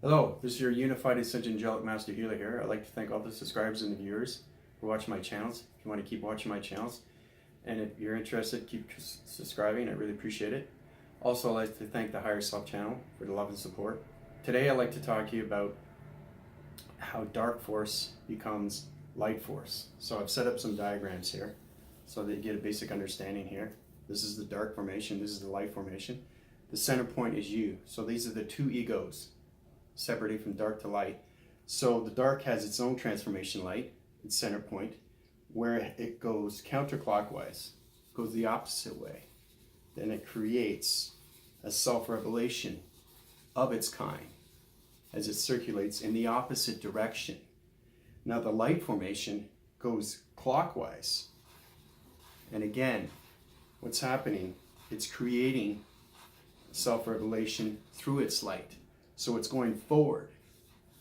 Hello, this is your Unified Ascension Angelic Master Healer here. I'd like to thank all the subscribers and the viewers for watching my channels. If you want to keep watching my channels, and if you're interested, keep subscribing. I really appreciate it. Also, I'd like to thank the Higher Self channel for the love and support. Today, I'd like to talk to you about how dark force becomes light force. So I've set up some diagrams here so that you get a basic understanding here. This is the dark formation, this is the light formation. The center point is you. So these are the two egos separated from dark to light. So the dark has its own transformation light, its center point, where it goes counterclockwise, goes the opposite way. Then it creates a self-revelation of its kind as it circulates in the opposite direction. Now the light formation goes clockwise. And again, what's happening? It's creating self-revelation through its light. So it's going forward.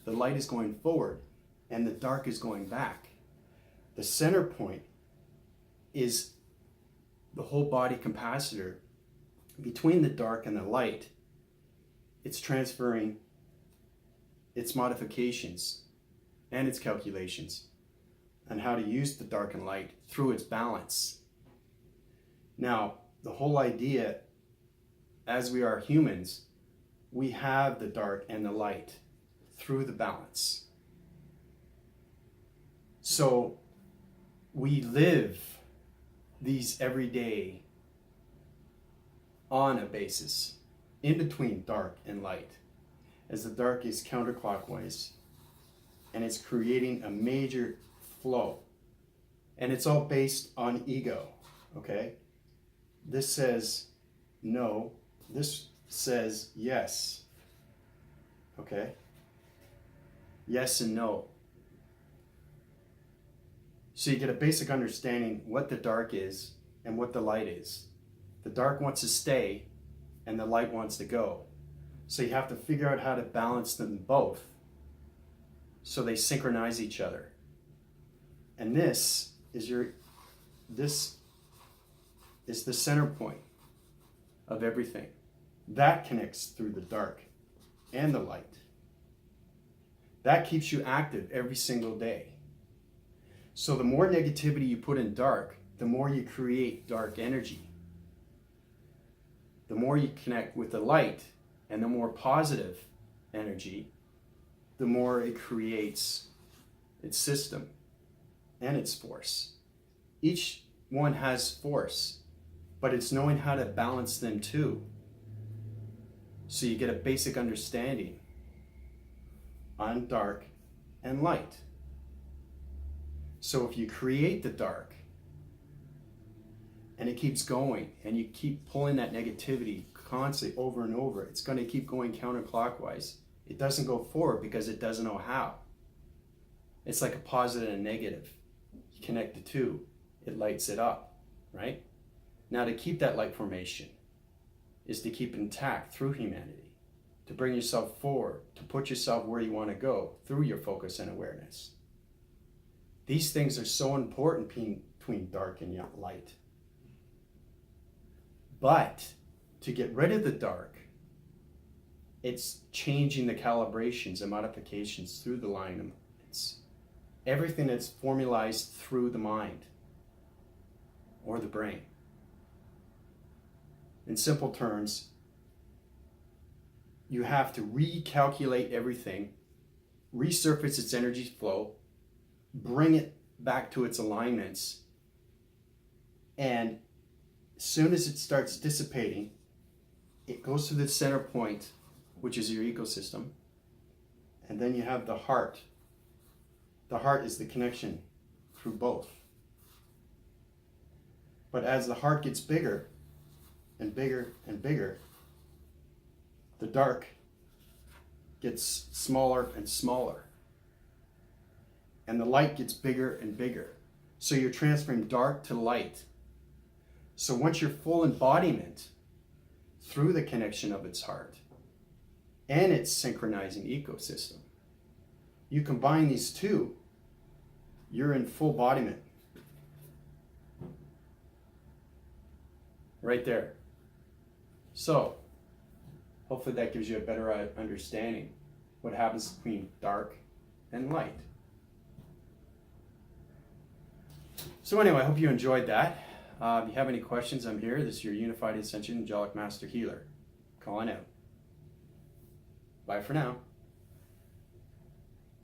The light is going forward and the dark is going back. The center point is the whole body capacitor between the dark and the light. It's transferring its modifications and its calculations on how to use the dark and light through its balance. Now, the whole idea, as we are humans, we have the dark and the light through the balance. So we live these every day on a basis in between dark and light, as the dark is counterclockwise and it's creating a major flow. And it's all based on ego, okay? This says no, this says yes, okay? Yes and no. So you get a basic understanding what the dark is and what the light is. The dark wants to stay and the light wants to go. So you have to figure out how to balance them both so they synchronize each other. And this is the center point of everything. That connects through the dark and the light. That keeps you active every single day. So the more negativity you put in dark, the more you create dark energy. The more you connect with the light and the more positive energy, the more it creates its system and its force. Each one has force, but it's knowing how to balance them too. So you get a basic understanding on dark and light. So if you create the dark and it keeps going and you keep pulling that negativity constantly over and over, it's going to keep going counterclockwise. It doesn't go forward because it doesn't know how. It's like a positive and a negative. You connect the two, it lights it up, right? Now to keep that light formation is to keep it intact through humanity, to bring yourself forward, to put yourself where you want to go through your focus and awareness. These things are so important between dark and light. But to get rid of the dark, it's changing the calibrations and modifications through the alignments. Everything that's formalized through the mind or the brain. In simple terms, you have to recalculate everything, resurface its energy flow, bring it back to its alignments, and as soon as it starts dissipating, it goes to the center point, which is your ecosystem, and then you have the heart. The heart is the connection through both. But as the heart gets bigger and bigger and bigger, the dark gets smaller and smaller. And the light gets bigger and bigger. So you're transferring dark to light. So once you're full embodiment through the connection of its heart and its synchronizing ecosystem, you combine these two, you're in full embodiment. Right there. So, hopefully that gives you a better understanding what happens between dark and light. So anyway, I hope you enjoyed that. If you have any questions, I'm here. This is your Unified Ascension Angelic Master Healer. Calling out. Bye for now.